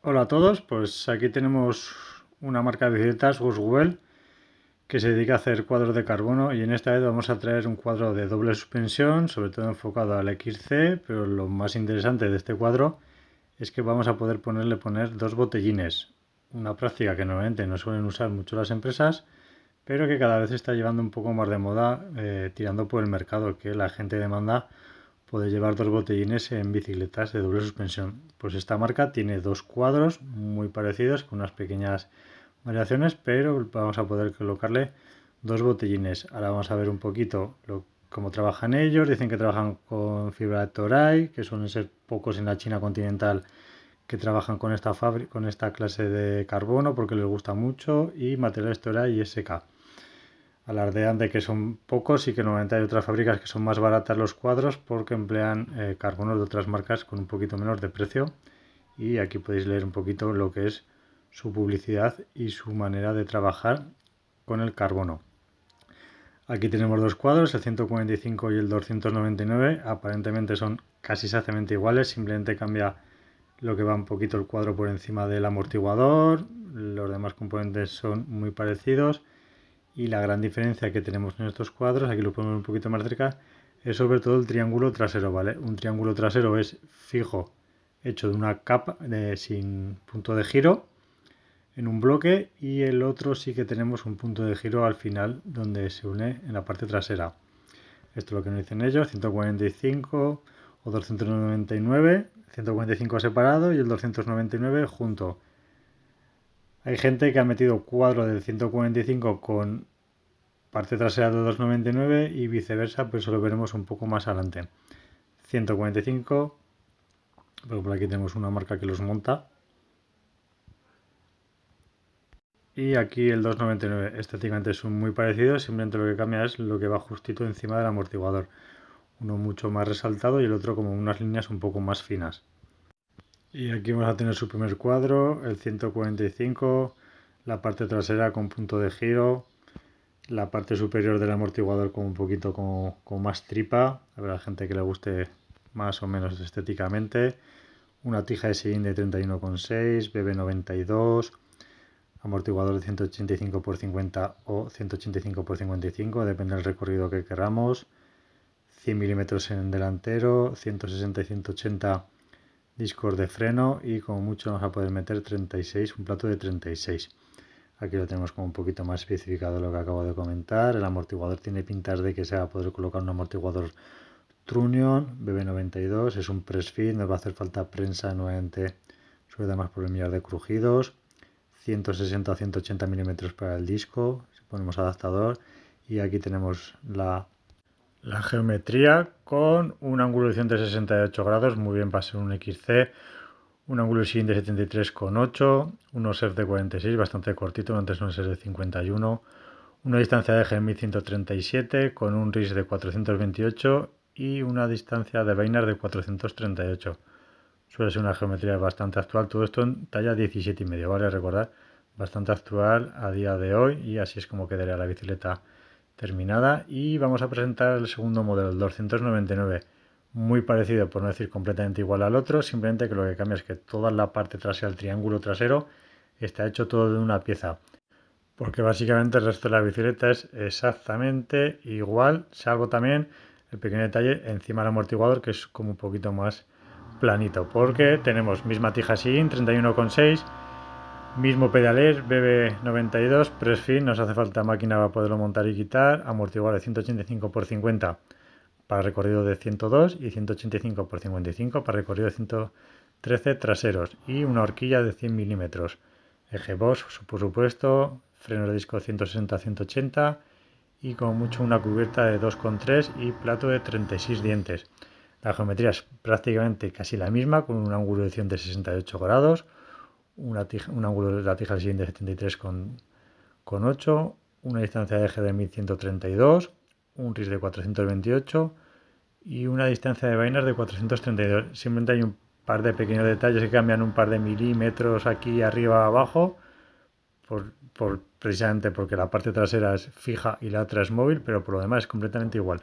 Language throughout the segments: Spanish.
Hola a todos, pues aquí tenemos una marca de bicicletas, Guswell, que se dedica a hacer cuadros de carbono y en esta vez vamos a traer un cuadro de doble suspensión, sobre todo enfocado al XC, pero lo más interesante de este cuadro es que vamos a poder poner dos botellines, una práctica que normalmente no suelen usar mucho las empresas, pero que cada vez está llevando un poco más de moda, tirando por el mercado, que la gente demanda poder llevar dos botellines en bicicletas de doble suspensión. Pues esta marca tiene dos cuadros muy parecidos con unas pequeñas variaciones, pero vamos a poder colocarle dos botellines. Ahora vamos a ver un poquito cómo trabajan ellos. Dicen que trabajan con fibra de Toray, que suelen ser pocos en la China continental que trabajan con con esta clase de carbono porque les gusta mucho, y materiales Toray y SK. Alardean de que son pocos y que normalmente hay otras fábricas que son más baratas los cuadros porque emplean carbonos de otras marcas con un poquito menos de precio. Y aquí podéis leer un poquito lo que es su publicidad y su manera de trabajar con el carbono. Aquí tenemos dos cuadros, el 145 y el 299. Aparentemente son casi exactamente iguales, simplemente cambia lo que va un poquito el cuadro por encima del amortiguador. Los demás componentes son muy parecidos. Y la gran diferencia que tenemos en estos cuadros, aquí lo ponemos un poquito más cerca, es sobre todo el triángulo trasero, ¿vale? Un triángulo trasero es fijo, hecho de una capa sin punto de giro en un bloque, y el otro sí que tenemos un punto de giro al final donde se une en la parte trasera. Esto es lo que nos dicen ellos, 145 o 299, 145 separado y el 299 junto. Hay gente que ha metido cuadro del 145 con parte trasera de 299 y viceversa, pero eso lo veremos un poco más adelante. 145, pero por aquí tenemos una marca que los monta. Y aquí el 299, estéticamente son muy parecidos, simplemente lo que cambia es lo que va justito encima del amortiguador. Uno mucho más resaltado y el otro como unas líneas un poco más finas. Y aquí vamos a tener su primer cuadro, el 145, la parte trasera con punto de giro, la parte superior del amortiguador con un poquito con más tripa, habrá gente que le guste más o menos estéticamente, una tija de sillín de 31,6, BB92, amortiguador de 185 por 50 o 185 por 55, depende del recorrido que queramos, 100 milímetros en delantero, 160 y 180 discos de freno, y como mucho vamos a poder meter 36, un plato de 36. Aquí lo tenemos como un poquito más especificado lo que acabo de comentar. El amortiguador tiene pintas de que se va a poder colocar un amortiguador Trunion BB92. Es un press fit, nos va a hacer falta prensa nuevamente, sobre demás problemillas de crujidos. 160 a 180 milímetros para el disco, si ponemos adaptador. Y aquí tenemos la geometría con una angulación de 68 grados, muy bien para ser un XC. Un ángulo de sillín de 73,8, un OSEF de 46, bastante cortito, antes un OSEF de 51, una distancia de eje de 1137 con un RIS de 428 y una distancia de vainas de 438. Suele ser una geometría bastante actual, todo esto en talla 17,5, ¿vale? Recordad, bastante actual a día de hoy, y así es como quedaría la bicicleta terminada. Y vamos a presentar el segundo modelo, el 299, muy parecido, por no decir completamente igual al otro, simplemente que lo que cambia es que toda la parte trasera, el triángulo trasero, está hecho todo de una pieza, porque básicamente el resto de la bicicleta es exactamente igual, salvo también el pequeño detalle encima del amortiguador, que es como un poquito más planito, porque tenemos misma tija SIN 31,6, mismo pedalés BB92, press fit, nos hace falta máquina para poderlo montar y quitar, amortiguador de 185 por 50 para recorrido de 102 y 185 por 55 para recorrido de 113 traseros, y una horquilla de 100 milímetros. Eje Bosch, por supuesto, freno de disco 160-180 y como mucho una cubierta de 2,3 y plato de 36 dientes. La geometría es prácticamente casi la misma, con una angulación de 68 grados, un ángulo de la tija siguiente de 73,8, una distancia de eje de 1132, un RIS de 428 y una distancia de vainas de 432. Simplemente hay un par de pequeños detalles que cambian un par de milímetros aquí arriba abajo, precisamente porque la parte trasera es fija y la otra es móvil, pero por lo demás es completamente igual.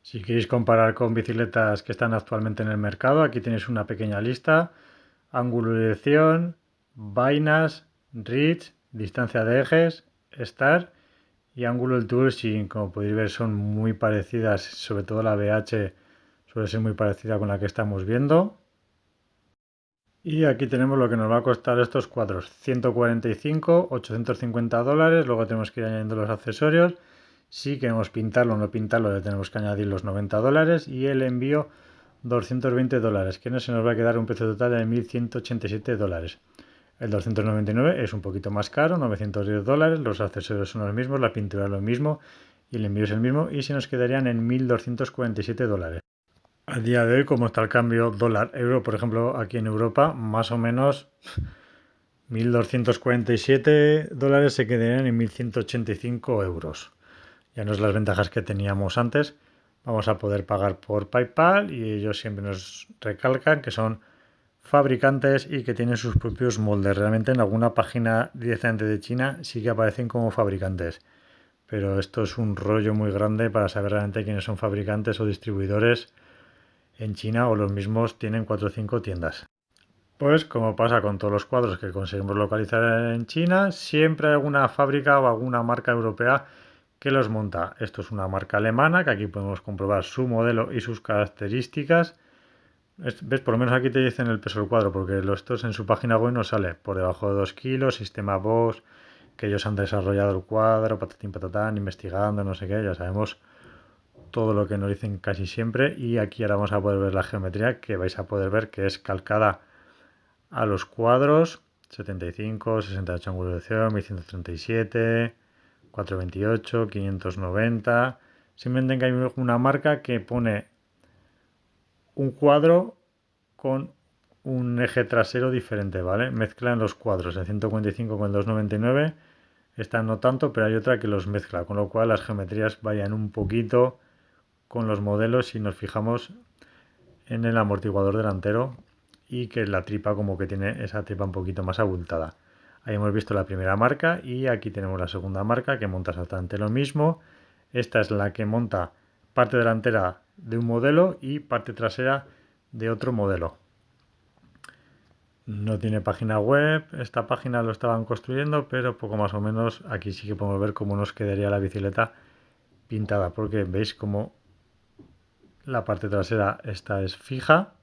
Si queréis comparar con bicicletas que están actualmente en el mercado, aquí tenéis una pequeña lista: ángulo de dirección, vainas, reach, distancia de ejes, start y ángulo del tool. Sí, como podéis ver son muy parecidas, sobre todo la BH suele ser muy parecida con la que estamos viendo. Y aquí tenemos lo que nos va a costar estos cuadros, 145, 850 dólares, luego tenemos que ir añadiendo los accesorios. Si queremos pintarlo o no pintarlo, le tenemos que añadir los 90 dólares y el envío 220 dólares, que no se nos va a quedar un precio total de 1.187 dólares. El 299 es un poquito más caro, 910 dólares, los accesorios son los mismos, la pintura es lo mismo y el envío es el mismo y se nos quedarían en 1.247 dólares. A día de hoy, como está el cambio dólar-euro, por ejemplo, aquí en Europa, más o menos 1.247 dólares se quedarían en 1.185 euros. Ya no es las ventajas que teníamos antes. Vamos a poder pagar por PayPal y ellos siempre nos recalcan que son fabricantes y que tienen sus propios moldes. Realmente en alguna página directamente de China sí que aparecen como fabricantes. Pero esto es un rollo muy grande para saber realmente quiénes son fabricantes o distribuidores en China, o los mismos tienen 4 o 5 tiendas. Pues como pasa con todos los cuadros que conseguimos localizar en China, siempre hay alguna fábrica o alguna marca europea que los monta. Esto es una marca alemana, que aquí podemos comprobar su modelo y sus características. ¿Ves? Por lo menos aquí te dicen el peso del cuadro, porque estos en su página web no sale. Por debajo de 2 kilos, sistema Bosch, que ellos han desarrollado el cuadro, patatín patatán, investigando, no sé qué, ya sabemos todo lo que nos dicen casi siempre. Y aquí ahora vamos a poder ver la geometría, que vais a poder ver que es calcada a los cuadros. 75, 68 angulación, 1137, 428, 590. Simplemente que hay una marca que pone un cuadro con un eje trasero diferente, ¿vale? Mezclan los cuadros, el 145 con el 299. Esta no tanto, pero hay otra que los mezcla, con lo cual las geometrías varían un poquito con los modelos si nos fijamos en el amortiguador delantero y que la tripa como que tiene esa tripa un poquito más abultada. Ahí hemos visto la primera marca y aquí tenemos la segunda marca que monta exactamente lo mismo. Esta es la que monta parte delantera de un modelo y parte trasera de otro modelo. No tiene página web, esta página lo estaban construyendo, pero poco más o menos aquí sí que podemos ver cómo nos quedaría la bicicleta pintada, porque veis como la parte trasera esta es fija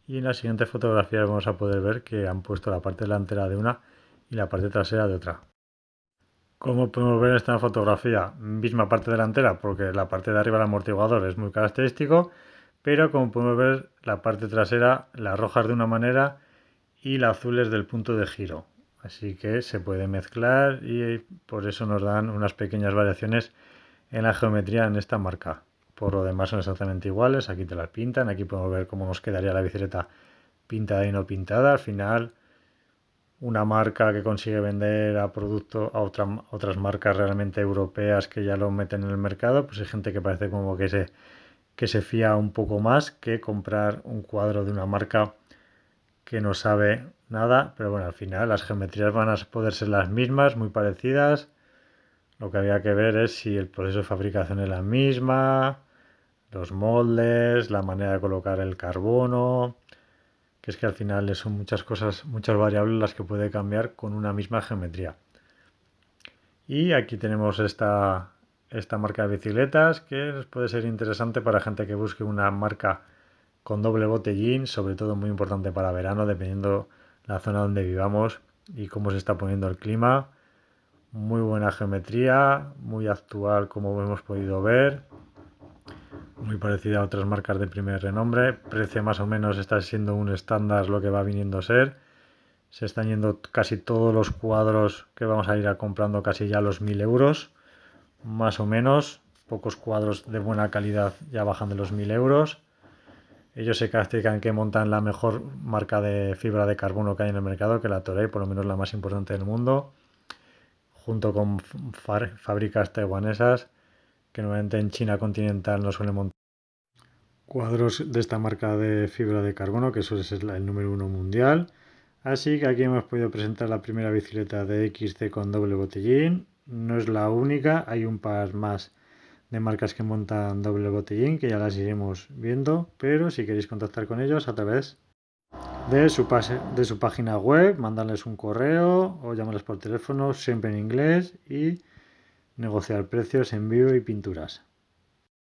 y en la siguiente fotografía vamos a poder ver que han puesto la parte delantera de una y la parte trasera de otra. Como podemos ver en esta fotografía, misma parte delantera, porque la parte de arriba del amortiguador es muy característico, pero como podemos ver la parte trasera, la roja es de una manera y la azul es del punto de giro. Así que se puede mezclar y por eso nos dan unas pequeñas variaciones en la geometría en esta marca. Por lo demás son exactamente iguales, aquí te las pintan, aquí podemos ver cómo nos quedaría la bicicleta pintada y no pintada. Al final, una marca que consigue vender a producto a otras marcas realmente europeas que ya lo meten en el mercado, pues hay gente que parece como que se fía un poco más que comprar un cuadro de una marca que no sabe nada, pero bueno, al final las geometrías van a poder ser las mismas, muy parecidas. Lo que había que ver es si el proceso de fabricación es la misma, los moldes, la manera de colocar el carbono, que es que al final son muchas cosas, muchas variables las que puede cambiar con una misma geometría. Y aquí tenemos esta marca de bicicletas que puede ser interesante para gente que busque una marca con doble botellín, sobre todo muy importante para verano, dependiendo la zona donde vivamos y cómo se está poniendo el clima. Muy buena geometría, muy actual como hemos podido ver, muy parecida a otras marcas de primer renombre. Precio más o menos está siendo un estándar lo que va viniendo a ser. Se están yendo casi todos los cuadros que vamos a ir comprando casi ya a los 1.000 euros, más o menos. Pocos cuadros de buena calidad ya bajan de los 1.000 euros. Ellos se caracterizan que montan la mejor marca de fibra de carbono que hay en el mercado, que la Toray, por lo menos la más importante del mundo, junto con fábricas taiwanesas que normalmente en China continental no suelen montar cuadros de esta marca de fibra de carbono, que suele ser el número uno mundial. Así que aquí hemos podido presentar la primera bicicleta de XC con doble botellín. No es la única, hay un par más de marcas que montan doble botellín, que ya las iremos viendo, pero si queréis contactar con ellos a través de su página web, mandarles un correo o llamarles por teléfono, siempre en inglés, y negociar precios, envío y pinturas.